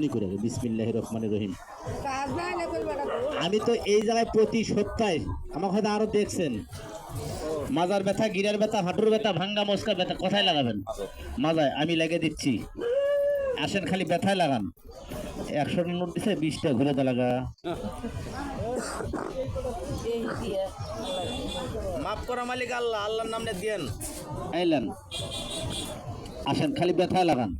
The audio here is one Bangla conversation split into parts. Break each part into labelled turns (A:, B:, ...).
A: আপনি করে বিসমিল্লাহির রহমানির রহিম। আমি তো এই জায়গায় প্রতি সপ্তাহে আমার হয়তো আরো দেখছেন মাজার ব্যথা, গিরার ব্যথা, হাঁটুর ব্যথা, ভাঙ্গা মস্কা ব্যথা, কোথায় লাগাবেন? মাজায় আমি লাগিয়ে দিচ্ছি, আসেন খালি ব্যথায় লাগান। 100 নোট দিছে, 20টা ঘুরে দা লাগা।
B: মাফ করা মালিক আল্লাহ, আল্লাহর নাম নিয়ে দেন।
A: আইলেন, আসেন খালি ব্যথায় লাগান।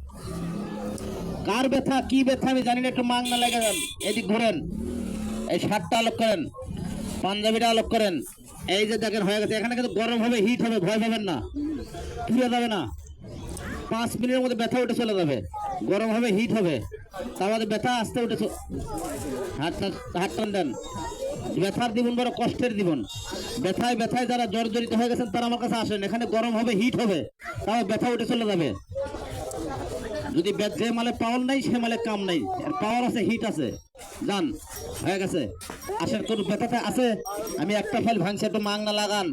A: কার ব্যথা কি ব্যথা আমি জানি না, একটু মাংনা লেগে যান। এদিক ঘুরেন, এই শার্টটা আলোক করেন, পাঞ্জাবিটা আলোক করেন। এই যে দেখেন হয়ে গেছে, এখানে কিন্তু গরম হবে, হিট হবে, ভয় পাবেন না, পুড়ে যাবে না। 5 মিনিটের মধ্যে ব্যথা উঠে চলে যাবে। গরম হবে, হিট হবে, তার মধ্যে ব্যথা আসতে উঠে হাত টান দেন। ব্যথার জীবন বড় কষ্টের জীবন। ব্যথায় ব্যথায় যারা জর্জরিত হয়ে গেছেন তারা আমার কাছে আসেন, এখানে গরম হবে, হিট হবে, তাও ব্যথা উঠে চলে যাবে। যদি যে মালে পাওয়ার নাই সে মালে কাম নাই, পাওয়ার আছে, হিট আছে, যান হয়ে গেছে। আসেন, কোন ব্যথাটা আছে? আমি একটা ফাইল ভাঙছি, একটু মাংনা লাগান,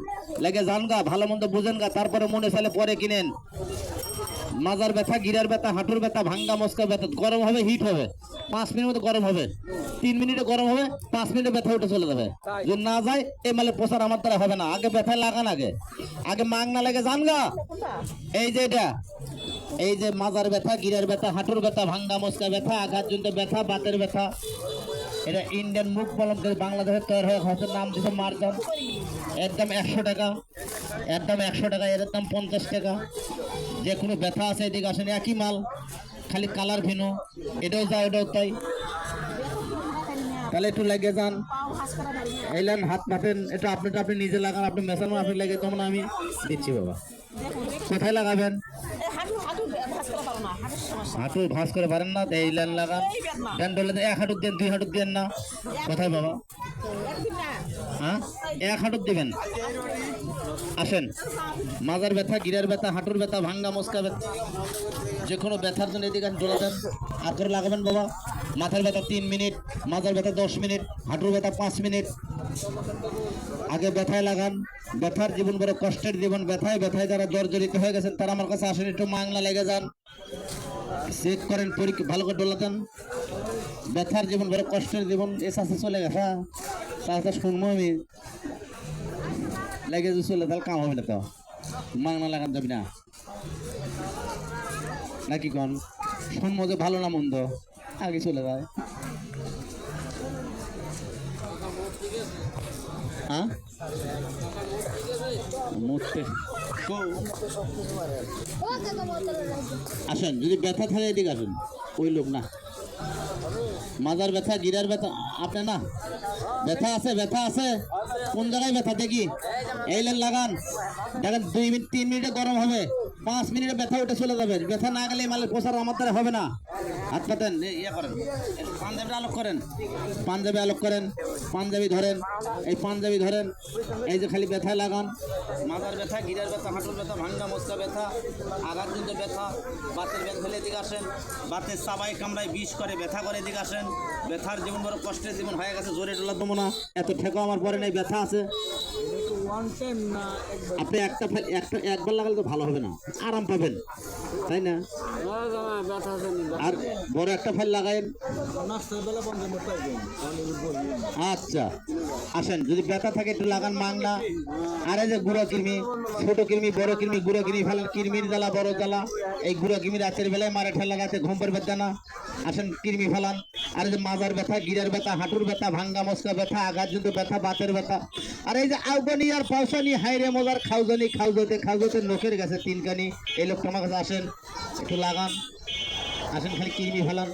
A: লেগে যান গা, ভালো মন্দ বুঝেন গা, তারপরে মনে চাইলে পরে কিনেন। মাজার ব্যথা, গিরার ব্যথা, হাঁটুর ব্যথা, ভাঙ্গা মস্কা ব্যথা, গরম হবে, হিট হবে, 5 মিনিটের মধ্যে গরম হবে, 3 মিনিটে গরম হবে, 5 মিনিটে ব্যথা উঠে চলে যাবে। যদি না যায় এই মালে প্রচার আমার দ্বারা হবে না। আগে ব্যথায় লাগান, আগে আগে মাংনা লেগে যান গা। এই যে এটা, এই যে মাজার ব্যথা, গিরার ব্যথা, হাঁটুর ব্যথা, ভাঙ্গা মস্কা ব্যথা, আঘাতজনিত ব্যথা, বাতের ব্যথা, এটা ইন্ডিয়ান মুখ বলম বাংলাদেশের তৈরি হয়ে হয়তো নাম দিচ্ছে মারজান। এর দাম 100 টাকা, এর দাম 100 টাকা, এর দাম 50 টাকা। যে কোনো ব্যথা আছে এদিকে আসেন, একই মাল, খালি কালার ভিন্ন, এটাও যায় ওটাও তাই। তাহলে একটু লেগে যান, এলেন হাত মাঠেন, একটু আপনি নিজে লাগান, আপনি মেশানো আপনি লেগে, তখন আমি দিচ্ছি। বাবা কোথায় লাগাবেন? হাঁটু ভাঁজ করে পারেন না, এই লাইন লাগান। ডান ডলে 1 হাঁটু দেন, 2 হাঁটু দেন না। কোথায় বাবা? হ্যাঁ, 1 হাঁটু দিবেন। আসেন, মাজার ব্যথা, গিরার ব্যথা, হাঁটুর ব্যথা, ভাঙ্গা মস্কা ব্যথা, যে কোনো ব্যথার জন্য এদিকে ডোলা দেন, আর করে লাগাবেন বাবা। মাথার ব্যথা 3 মিনিট, মাজার ব্যথা 10 মিনিট, হাঁটুর ব্যথা 5 মিনিট। আগে ব্যথায় লাগান, ব্যথার জীবন বড় কষ্টের জীবন। ব্যথায় ব্যথায় যারা জর্জরিত হয়ে গেছেন তারা আমার কাছে আসেন, একটু মাংলা লেগে যান, চেক করেন, পরীক্ষা ভালো করে ডোলা দেন। ব্যথার জীবন বড় কষ্টের জীবন। এ চাষে চলে গেছে, চাষা শুনবো আমি, লেগে যদি চলে তাহলে কাম হবে না, তো মাংনা লাগান যাবি না নাকি? কন শুনবো যে ভালো না মন্দ, আগে চলে যায়। হ্যাঁ, আসেন, যদি ব্যথা থাকে এদিকে আসেন। ওই লোক না, মাজার ব্যথা, গিরার ব্যথা, আপনি না ব্যথা আছে, ব্যথা আছে, কোন জায়গায় ব্যথা দেখি? এই লাইন লাগান, দেখেন 2 মিনিট 3 মিনিটে গরম হবে, 5 মিনিটে ব্যথা উঠে চলে যাবে। ব্যথা না গেলে মালের প্রচার আমার দ্বারা হবে না। হাত পাতেন, ইয়ে করেন, পাঞ্জাবি আলোক করেন, পাঞ্জাবি আলোক করেন, পাঞ্জাবি ধরেন, এই পাঞ্জাবি ধরেন। এই যে খালি ব্যথায় লাগান, মাজার ব্যথা, গিরার ব্যথা, হাঁটুর ব্যথা, ভাঙ্গা মস্কা ব্যথা, আঘাতজনিত ব্যথা, বাতের ব্যথা হলে এদিকে আসেন। বাতের চাবাই কামড়ায় বিষ করে, ব্যথা করে, এদিকে আসেন। ব্যথার জীবন বড় কষ্টের জীবন হয়ে গেছে, জোরে ডোলা দেবো না, এত ঠেকা আমার পরে নেই, ব্যথা আছে। আপনি একবার লাগালে তো ভালো হবে না, আরাম পাবেন, তাই না? আর বড় একটা ফাইল লাগাইন। আচ্ছা, আসেন, যদি ব্যথা থাকে একটু লাগান মাংনা। আর এই যে গুঁড়ো কৃমি, ছোট কৃমি, বড় কৃমি, গুঁড়ো কৃমি ফেলেন, কৃমির জ্বালা, বড় জ্বালা, এই গুঁড়ো কৃমি রাতের বেলায় মারে ঠেলা, রাতে ঘুম পারবে না, আসেন কৃমি ফেলান। আর এই যে মাজার ব্যথা, গিরার ব্যথা, হাঁটুর ব্যথা, ভাঙ্গা মস্কা ব্যথা, আঘাতজনিত ব্যথা, বাতের ব্যথা, আর এই যে আউগানি আর পাউসানি, হাইরে মজার খাউজানি, খাউজতে নখের গেছে 3 কানি, এই লোকটা আমার কাছে আসেন, একটু লাগান। আসেন, খালি কৃমি ফেলান।